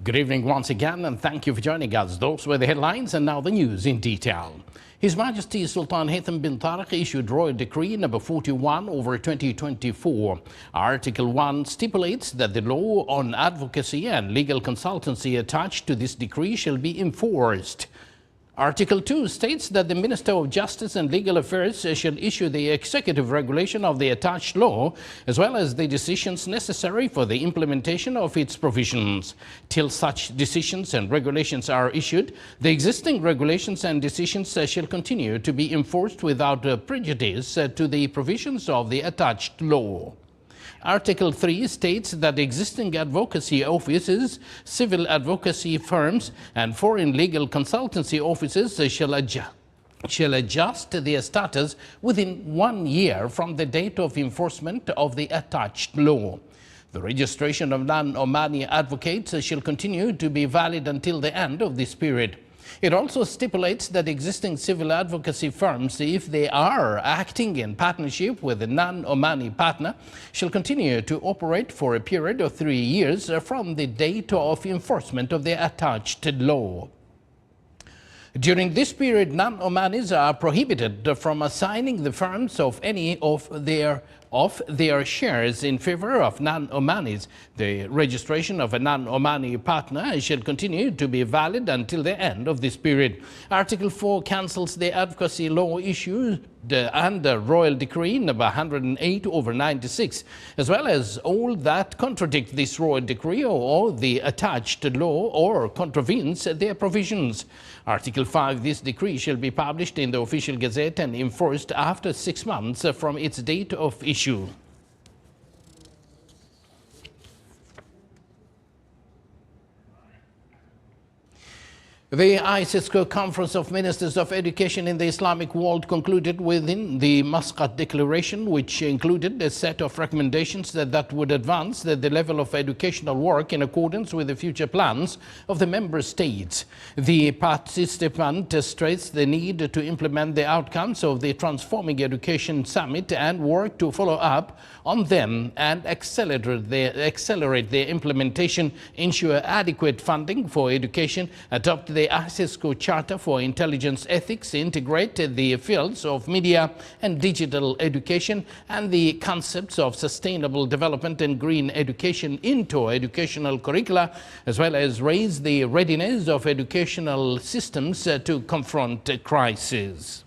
Good evening once again, and thank you for joining us. Those were the headlines, and now the news in detail. His Majesty Sultan Haitham bin Tariq issued Royal Decree number 41/2024. Article 1 stipulates that the law on advocacy and legal consultancy attached to this decree shall be enforced. Article 2 states that the Minister of Justice and Legal Affairs shall issue the executive regulation of the attached law, as well as the decisions necessary for the implementation of its provisions. Till such decisions and regulations are issued, the existing regulations and decisions shall continue to be enforced without prejudice to the provisions of the attached law. Article 3 states that existing advocacy offices, civil advocacy firms, and foreign legal consultancy offices shall adjust their status within 1 year from the date of enforcement of the attached law. The registration of non-Omani advocates shall continue to be valid until the end of this period. It also stipulates that existing civil advocacy firms, if they are acting in partnership with a non-Omani partner, shall continue to operate for a period of 3 years from the date of enforcement of the attached law. During this period, non-Omanis are prohibited from assigning the firms of any of their shares in favor of non-Omanis. The registration of a non-Omani partner shall continue to be valid until the end of this period. Article 4 cancels the advocacy law issued under Royal Decree number 108/96, as well as all that contradict this Royal Decree or the attached law or contravenes their provisions. Article 5, this decree shall be published in the Official Gazette and enforced after 6 months from its date of issue. The ISISCO Conference of Ministers of Education in the Islamic world concluded within the Muscat Declaration, which included a set of recommendations that would advance the level of educational work in accordance with the future plans of the member states. The participant stressed the need to implement the outcomes of the Transforming Education Summit and work to follow up on them and accelerate their implementation, ensure adequate funding for education, adopt the ISISCO Charter for Intelligence Ethics, integrate the fields of media and digital education and the concepts of sustainable development and green education into educational curricula, as well as raise the readiness of educational systems to confront crises.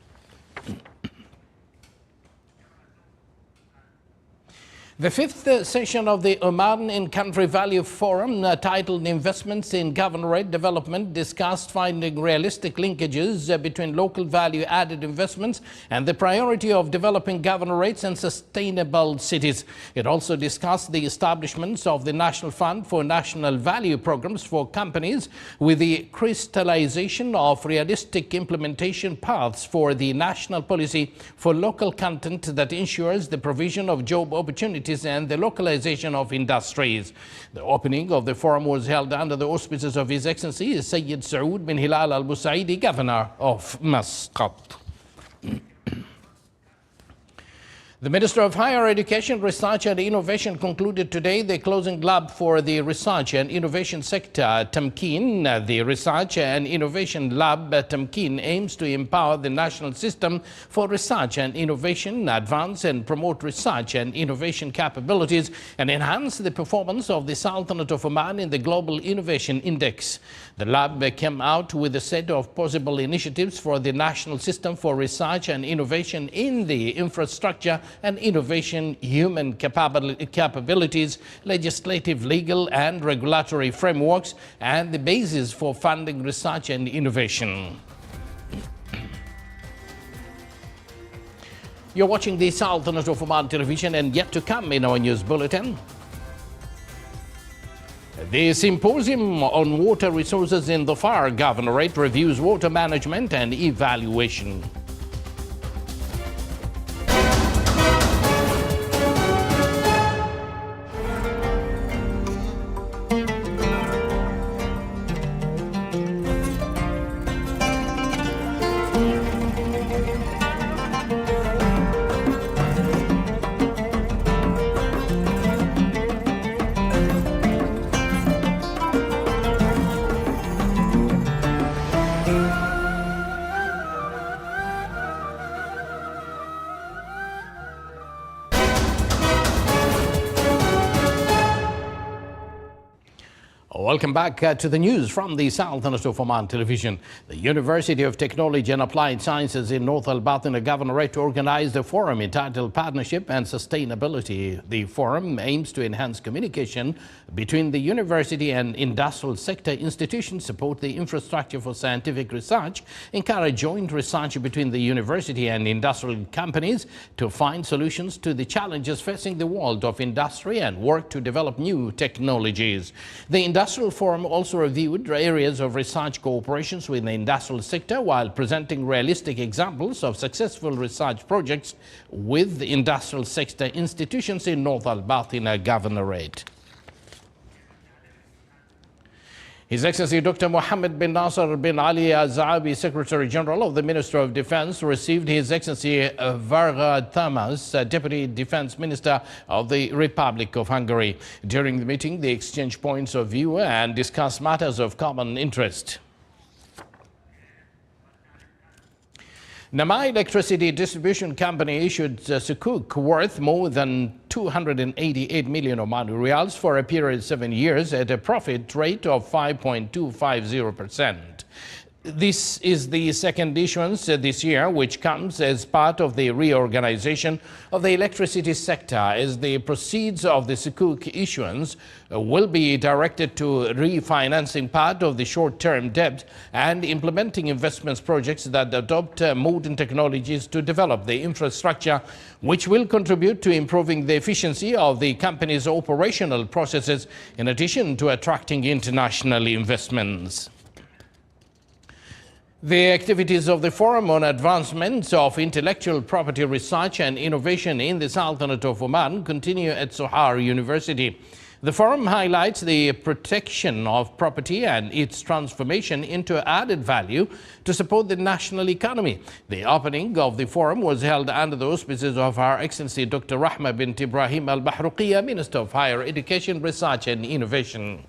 The fifth session of the Oman In-Country Value Forum, titled Investments in Governorate Development, discussed finding realistic linkages between local value-added investments and the priority of developing governorates and sustainable cities. It also discussed the establishments of the National Fund for National Value Programs for companies with the crystallization of realistic implementation paths for the national policy for local content that ensures the provision of job opportunities and the localization of industries. The opening of the forum was held under the auspices of His Excellency Sayyid Saud bin Hilal Al Busaidi, Governor of Muscat. The Minister of Higher Education, Research and Innovation concluded today the closing lab for the research and innovation sector, Tamkeen. The Research and Innovation Lab, Tamkeen, aims to empower the national system for research and innovation, advance and promote research and innovation capabilities, and enhance the performance of the Sultanate of Oman in the Global Innovation Index. The lab came out with a set of possible initiatives for the national system for research and innovation in the infrastructure and innovation, human capabilities, legislative, legal and regulatory frameworks, and the basis for funding research and innovation. You're watching the Sultanate of Oman television, and yet to come in our news bulletin, the symposium on water resources in the Dhofar Governorate reviews water management and evaluation. Welcome back to the news from the Sultanate of Oman Television. The University of Technology and Applied Sciences in North Al Batin Governorate organized a forum entitled Partnership and Sustainability. The forum aims to enhance communication between the university and industrial sector institutions, support the infrastructure for scientific research, encourage joint research between the university and industrial companies to find solutions to the challenges facing the world of industry and work to develop new technologies. The Industrial Forum also reviewed areas of research cooperations with the industrial sector while presenting realistic examples of successful research projects with the industrial sector institutions in North Al Batin Governorate. His Excellency Dr. Mohammed bin Nasser bin Ali Al-Zaabi, Secretary General of the Ministry of Defense, received His Excellency Varga Tamas, Deputy Defense Minister of the Republic of Hungary. During the meeting, they exchanged points of view and discussed matters of common interest. Nama Electricity Distribution Company issued sukuk worth more than 288 million Omani riyals for a period of 7 years at a profit rate of 5.250%. This is the second issuance this year, which comes as part of the reorganization of the electricity sector, as the proceeds of the sukuk issuance will be directed to refinancing part of the short-term debt and implementing investments projects that adopt modern technologies to develop the infrastructure, which will contribute to improving the efficiency of the company's operational processes, in addition to attracting international investments. The activities of the Forum on Advancements of Intellectual Property Research and Innovation in the Sultanate of Oman continue at Sohar University. The forum highlights the protection of property and its transformation into added value to support the national economy. The opening of the forum was held under the auspices of Her Excellency Dr. Rahma bint Ibrahim Al-Bahruqiya, Minister of Higher Education, Research and Innovation.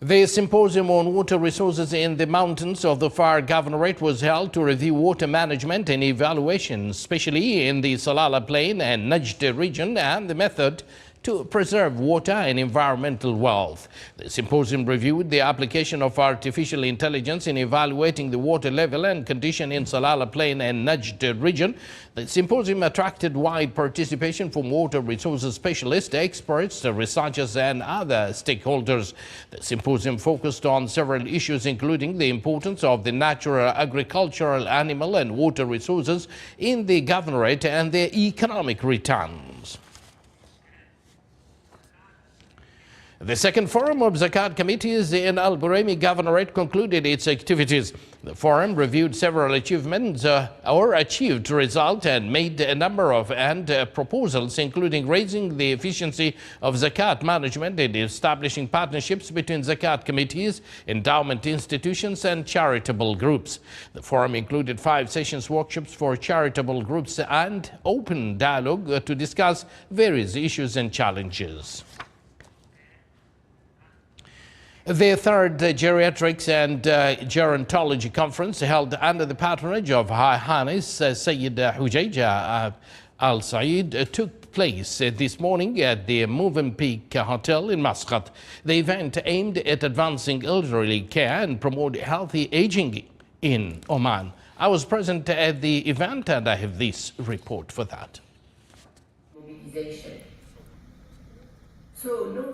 The symposium on water resources in the mountains of the Far Governorate was held to review water management and evaluation, especially in the Salalah Plain and Najd region, and the method to preserve water and environmental wealth. The symposium reviewed the application of artificial intelligence in evaluating the water level and condition in Salalah Plain and Najd region. The symposium attracted wide participation from water resources specialists, experts, researchers, and other stakeholders. The symposium focused on several issues, including the importance of the natural, agricultural, animal, and water resources in the governorate and their economic returns. The second forum of Zakat committees in Al Buraimi Governorate concluded its activities. The forum reviewed several achievements or achieved results and made a number of proposals, including raising the efficiency of Zakat management and establishing partnerships between Zakat committees, endowment institutions, and charitable groups. The forum included 5 sessions, workshops for charitable groups, and open dialogue to discuss various issues and challenges. The third Geriatrics and Gerontology Conference, held under the patronage of High Highness Sayyid Hujayja Al Saeed, took place this morning at the Movenpeak Hotel in Muscat. The event aimed at advancing elderly care and promote healthy aging in Oman. I was present at the event and I have this report for that.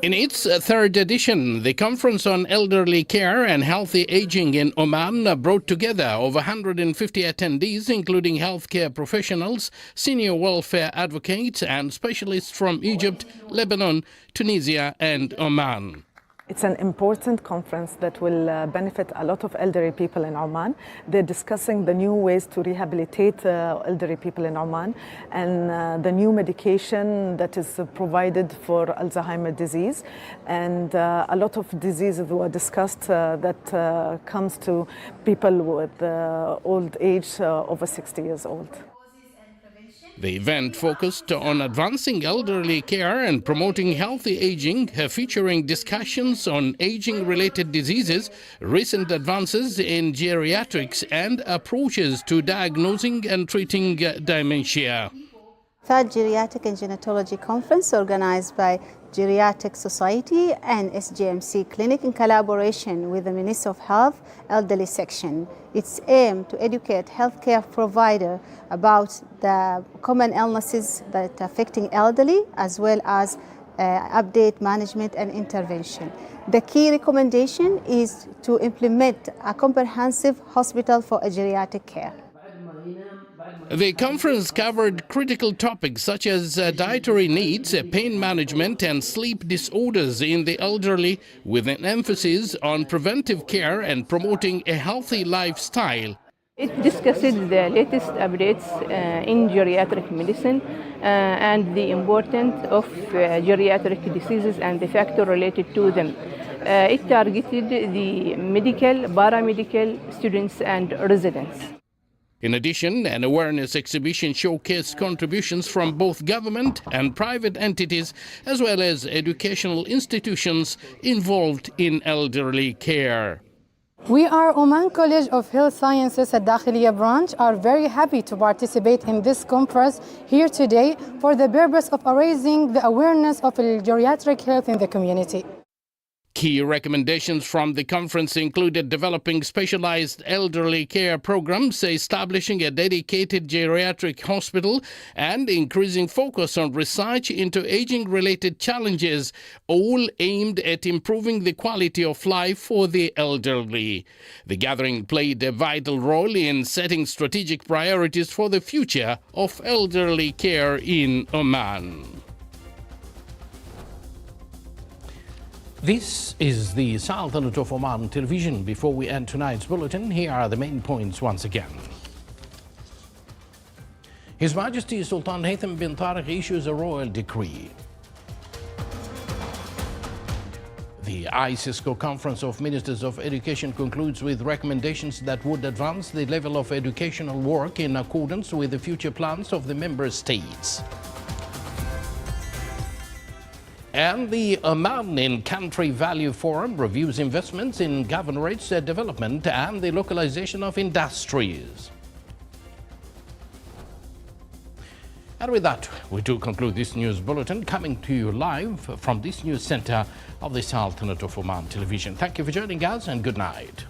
In its third edition, the Conference on Elderly Care and Healthy Aging in Oman brought together over 150 attendees, including healthcare professionals, senior welfare advocates, and specialists from Egypt, Lebanon, Tunisia, and Oman. It's an important conference that will benefit a lot of elderly people in Oman. They're discussing the new ways to rehabilitate elderly people in Oman and the new medication that is provided for Alzheimer's disease. And a lot of diseases were discussed that comes to people with old age over 60 years old. The event focused on advancing elderly care and promoting healthy aging, featuring discussions on aging-related diseases, recent advances in geriatrics, and approaches to diagnosing and treating dementia. Third Geriatric and Genetology Conference, organized by Geriatrics Society and SGMC Clinic in collaboration with the Ministry of Health Elderly Section. It's aimed to educate healthcare providers about the common illnesses that are affecting elderly, as well as update management and intervention. The key recommendation is to implement a comprehensive hospital for geriatric care. The conference covered critical topics such as dietary needs, pain management and sleep disorders in the elderly, with an emphasis on preventive care and promoting a healthy lifestyle. It discusses the latest updates in geriatric medicine and the importance of geriatric diseases and the factors related to them. It targeted the medical, paramedical students and residents. In addition, an awareness exhibition showcased contributions from both government and private entities, as well as educational institutions involved in elderly care. We are Oman College of Health Sciences at Dakhiliya branch are very happy to participate in this conference here today for the purpose of raising the awareness of geriatric health in the community. Key recommendations from the conference included developing specialized elderly care programs, establishing a dedicated geriatric hospital, and increasing focus on research into aging-related challenges, all aimed at improving the quality of life for the elderly. The gathering played a vital role in setting strategic priorities for the future of elderly care in Oman. This is the Sultanate of Oman television. Before we end tonight's bulletin, here are the main points once again. His Majesty Sultan Haytham bin Tariq issues a royal decree. The ISISCO Conference of Ministers of Education concludes with recommendations that would advance the level of educational work in accordance with the future plans of the member states. And the Oman in-country value forum reviews investments in governorate's development and the localization of industries. And with that, we do conclude this news bulletin, coming to you live from this news center of the Sultanate of Oman television. Thank you for joining us and good night.